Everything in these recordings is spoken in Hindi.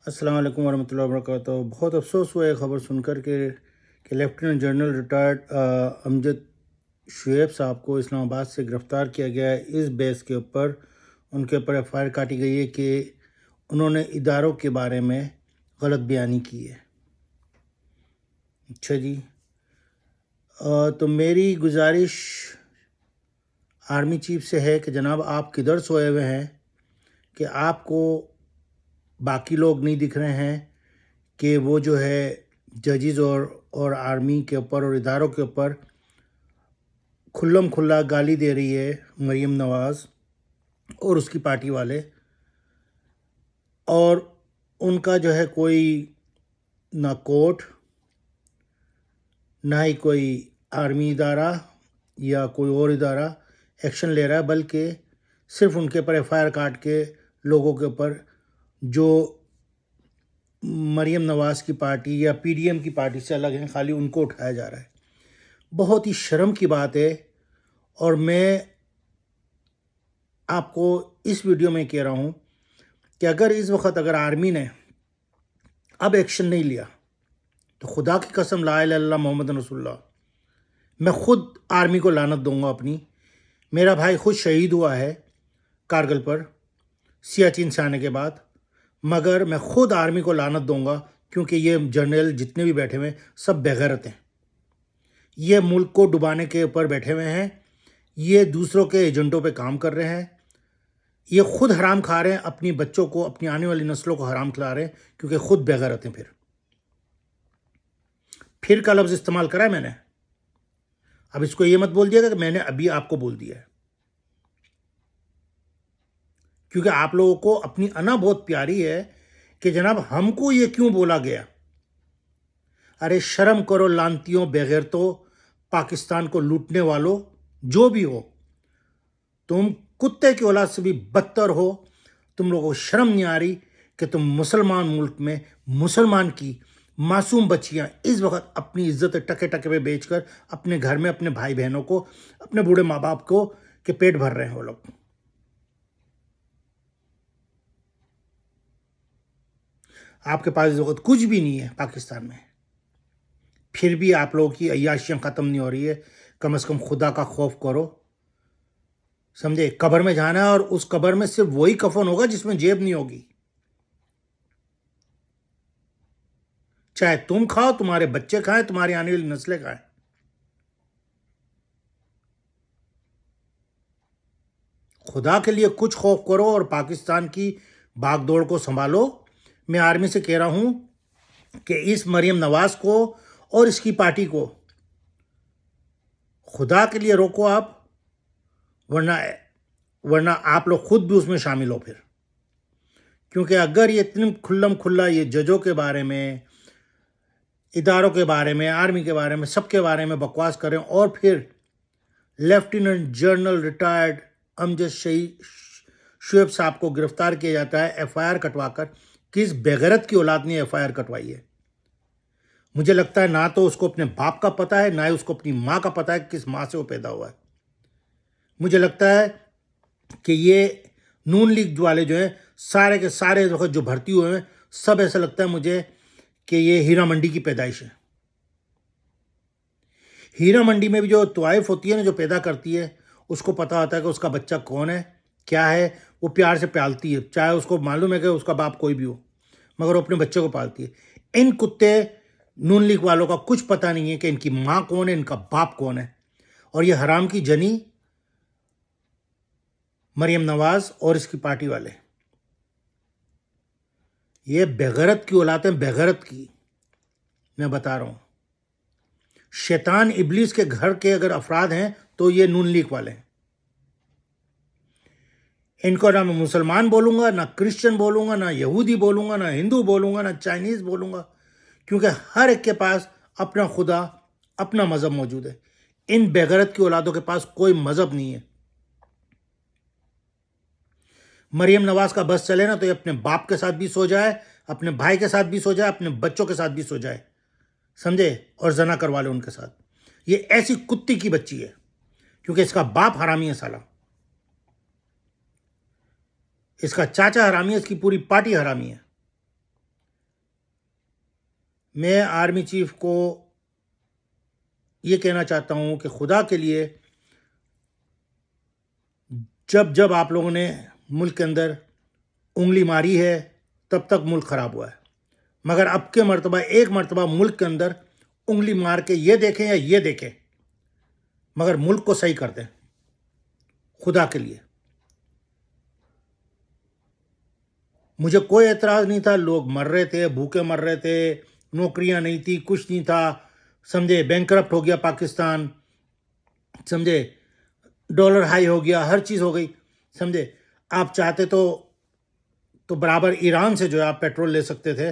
अस्सलाम वालेकुम वरहमतुल्लाहि वबरकातुहू। बहुत अफसोस हुआ ये ख़बर सुनकर कि lieutenant general retired Amjad Shoaib साहब को इस्लामाबाद से गिरफ़्तार किया गया है। इस बेस के ऊपर उनके ऊपर एफ़आईआर काटी गई है कि उन्होंने इदारों के बारे में गलत बयानी की है। अच्छा जी, तो मेरी गुजारिश आर्मी चीफ से है कि जनाब आप किधर सोए हुए हैं कि आपको बाकी लोग नहीं दिख रहे हैं कि वो जो है जजेस और आर्मी के ऊपर और इदारों के ऊपर खुल्लम खुल्ला गाली दे रही है मरीम नवाज़ और उसकी पार्टी वाले, और उनका जो है कोई ना कोर्ट ना ही कोई आर्मी इदारा या कोई और इदारा एक्शन ले रहा है, बल्कि सिर्फ उनके ऊपर एफ़आईआर काट के लोगों के ऊपर जो मरीम नवाज़ की पार्टी या पीडीएम की पार्टी से अलग हैं खाली उनको उठाया जा रहा है। बहुत ही शर्म की बात है। और मैं आपको इस वीडियो में कह रहा हूँ कि अगर इस वक्त अगर आर्मी ने अब एक्शन नहीं लिया तो खुदा की कसम ला इलाहा इल्लल्लाह मोहम्मद रसूलुल्लाह, मैं खुद आर्मी को लानत दूंगा अपनी। मेरा भाई खुद शहीद हुआ है कारगिल पर सियाचिन से आने के बाद, मगर मैं खुद आर्मी को लानत दूंगा क्योंकि ये जनरल जितने भी बैठे हुए हैं सब बेगैरत हैं। ये मुल्क को डुबाने के ऊपर बैठे हुए हैं, ये दूसरों के एजेंटों पे काम कर रहे हैं, ये खुद हराम खा रहे हैं, अपनी बच्चों को अपनी आने वाली नस्लों को हराम खिला रहे हैं क्योंकि खुद बेगैरत हैं। फिर का लफ्ज़ इस्तेमाल करा है मैंने। अब इसको ये मत बोल दिएगा कि मैंने अभी आपको बोल दिया है, क्योंकि आप लोगों को अपनी अना बहुत प्यारी है कि जनाब हमको ये क्यों बोला गया। अरे शर्म करो लानतियों, बेगैरतों, पाकिस्तान को लूटने वालों, जो भी हो, तुम कुत्ते की औलाद से भी बदतर हो। तुम लोगों को शर्म नहीं आ रही कि तुम मुसलमान मुल्क में मुसलमान की मासूम बच्चियां इस वक्त अपनी इज्जत टके टके पे बेचकर अपने घर में अपने भाई बहनों को, अपने बूढ़े माँ बाप को के पेट भर रहे हैं वो लोग। आपके पास इस वक्त कुछ भी नहीं है पाकिस्तान में, फिर भी आप लोगों की अय्याशियां ख़त्म नहीं हो रही है। कम से कम खुदा का खौफ करो, समझे। कब्र में जाना है और उस कब्र में सिर्फ वही कफन होगा जिसमें जेब नहीं होगी। चाहे तुम खाओ, तुम्हारे बच्चे खाएं, तुम्हारी आने वाली नस्लें खाएं। खुदा के लिए कुछ खौफ करो और पाकिस्तान की भागदौड़ को संभालो। मैं आर्मी से कह रहा हूं कि इस मरीम नवाज को और इसकी पार्टी को खुदा के लिए रोको आप, वरना वरना आप लोग खुद भी उसमें शामिल हो फिर। क्योंकि अगर ये इतनी खुल्लम खुल्ला ये जजों के बारे में, इदारों के बारे में, आर्मी के बारे में, सबके बारे में बकवास करें और फिर lieutenant general retired Amjad Shoaib साहब को गिरफ्तार किया जाता है एफआईआर कटवाकर, किस बेगैरत की औलाद ने एफआईआर कटवाई है। मुझे लगता है ना तो उसको अपने बाप का पता है, ना ही उसको अपनी माँ का पता है किस माँ से वो पैदा हुआ है। मुझे लगता है कि ये नून लीग वाले जो हैं सारे के सारे वक्त जो भर्ती हुए हैं, सब ऐसा लगता है मुझे कि ये हीरा मंडी की पैदाइश है। हीरा मंडी में भी जो तवाइफ होती है ना, जो पैदा करती है, उसको पता होता है कि उसका बच्चा कौन है, क्या है। वो प्यार से पालती है, चाहे उसको मालूम है कि उसका बाप कोई भी हो, मगर वो अपने बच्चे को पालती है। इन कुत्ते नून लीग वालों का कुछ पता नहीं है कि इनकी माँ कौन है, इनका बाप कौन है। और ये हराम की जनी मरीम नवाज और इसकी पार्टी वाले, ये बेगैरत की औलाद है, बेगैरत की। मैं बता रहा हूं, शैतान इब्लीस के घर के अगर अफराद हैं तो ये नून लीग वाले हैं। इनको ना मैं मुसलमान बोलूंगा, ना क्रिश्चियन बोलूंगा, ना यहूदी बोलूंगा, ना हिंदू बोलूंगा, ना चाइनीज बोलूंगा, क्योंकि हर एक के पास अपना खुदा, अपना मजहब मौजूद है। इन बेगैरत की औलादों के पास कोई मजहब नहीं है। मरियम नवाज का बस चले ना तो ये अपने बाप के साथ भी सो जाए, अपने भाई के साथ भी सो जाए, अपने बच्चों के साथ भी सो जाए, समझे, और जना करवा ले उनके साथ। ये ऐसी कुत्ती की बच्ची है क्योंकि इसका बाप हरामी है साला, इसका चाचा हरामी है, इसकी पूरी पार्टी हरामी है। मैं आर्मी चीफ को ये कहना चाहता हूँ कि खुदा के लिए जब जब आप लोगों ने मुल्क के अंदर उंगली मारी है तब तक मुल्क खराब हुआ है, मगर अब के मर्तबा एक मर्तबा मुल्क के अंदर उंगली मार के ये देखें या ये देखें, मगर मुल्क को सही कर दें खुदा के लिए। मुझे कोई एतराज़ नहीं था, लोग मर रहे थे, भूखे मर रहे थे, नौकरियां नहीं थी, कुछ नहीं था, समझे, बैंकरप्ट हो गया पाकिस्तान, समझे, डॉलर हाई हो गया, हर चीज़ हो गई, समझे। आप चाहते तो बराबर ईरान से जो है आप पेट्रोल ले सकते थे,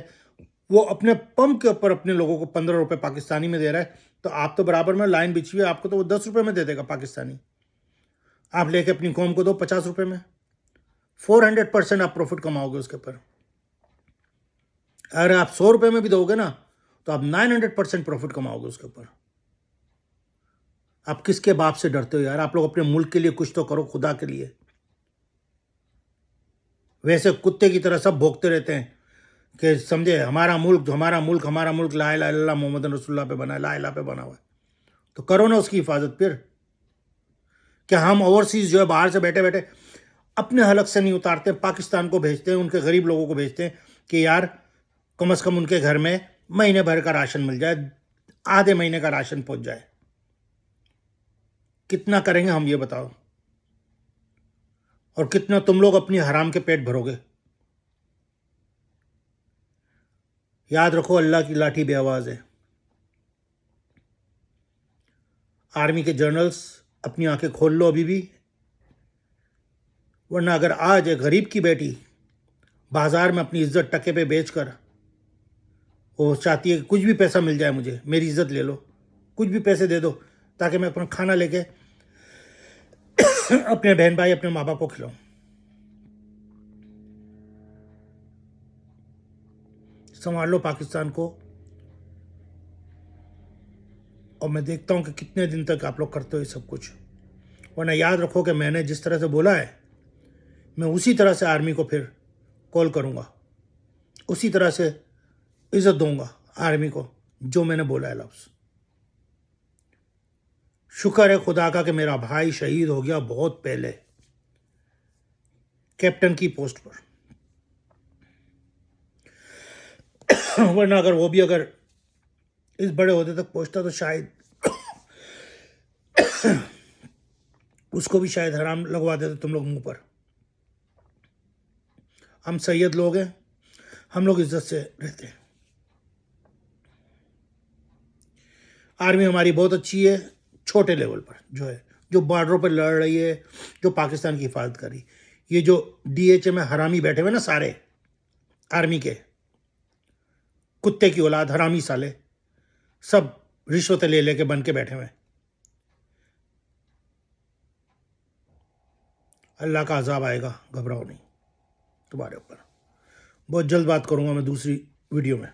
वो अपने पंप के ऊपर अपने लोगों को 15 रुपये पाकिस्तानी में दे रहा है, तो आप तो बराबर में लाइन बिछी हुई है, आपको तो वो 10 रुपये में दे देगा पाकिस्तानी। आप लेके अपनी कौम को दो 50 रुपये में, 400% आप प्रॉफिट कमाओगे उसके ऊपर। अगर आप 100 रुपये में भी दोगे ना तो आप 900% प्रॉफिट कमाओगे उसके ऊपर। आप किसके बाप से डरते हो यार? आप लोग अपने मुल्क के लिए कुछ तो करो खुदा के लिए। वैसे कुत्ते की तरह सब भोंकते रहते हैं कि समझे हमारा मुल्क हमारा मुल्क हमारा मुल्क, ला इलाहा इल्लल्लाह मोहम्मद रसूलुल्लाह पे बना है, ला इलाहा पे बना हुआ है, तो करो ना उसकी हिफाजत। फिर क्या हम ओवरसीज जो है बाहर से बैठे बैठे अपने हलक से नहीं उतारते, पाकिस्तान को भेजते हैं, उनके गरीब लोगों को भेजते हैं कि यार कम से कम उनके घर में महीने भर का राशन मिल जाए, आधे महीने का राशन पहुंच जाए। कितना करेंगे हम ये बताओ? और कितना तुम लोग अपनी हराम के पेट भरोगे? याद रखो, अल्लाह की लाठी बेआवाज है। आर्मी के जनरल्स अपनी आंखें खोल लो अभी भी, वरना अगर आज एक गरीब की बेटी बाजार में अपनी इज्जत टके पे बेचकर वो चाहती है कि कुछ भी पैसा मिल जाए मुझे, मेरी इज्जत ले लो, कुछ भी पैसे दे दो ताकि मैं अपना खाना लेके अपने बहन भाई अपने माँ बाप को खिलाऊं। संभाल लो पाकिस्तान को, और मैं देखता हूं कि कितने दिन तक आप लोग करते हो ये सब कुछ। वरना याद रखो कि मैंने जिस तरह से बोला है, मैं उसी तरह से आर्मी को फिर कॉल करूंगा, उसी तरह से इज्जत दूंगा आर्मी को जो मैंने बोला है लफ्ज़। शुक्र है खुदा का कि मेरा भाई शहीद हो गया बहुत पहले, कैप्टन की पोस्ट पर। वरना अगर वो भी अगर इस बड़े ओहदे तक पहुंचता तो शायद उसको भी शायद हराम लगवा देते तुम लोग मुंह पर। हम सैयद लोग हैं, हम लोग इज्जत से रहते हैं। आर्मी हमारी बहुत अच्छी है, छोटे लेवल पर जो है, जो बॉर्डरों पर लड़ रही है, जो पाकिस्तान की हिफाजत कर रही। ये जो डीएचए में हरामी बैठे हुए ना सारे आर्मी के, कुत्ते की औलाद हरामी साले, सब रिश्वतें ले लेके बन के बैठे हुए। अल्लाह का अजाब आएगा, घबराओ नहीं तुम्हारे ऊपर। बहुत जल्द बात करूंगा मैं दूसरी वीडियो में।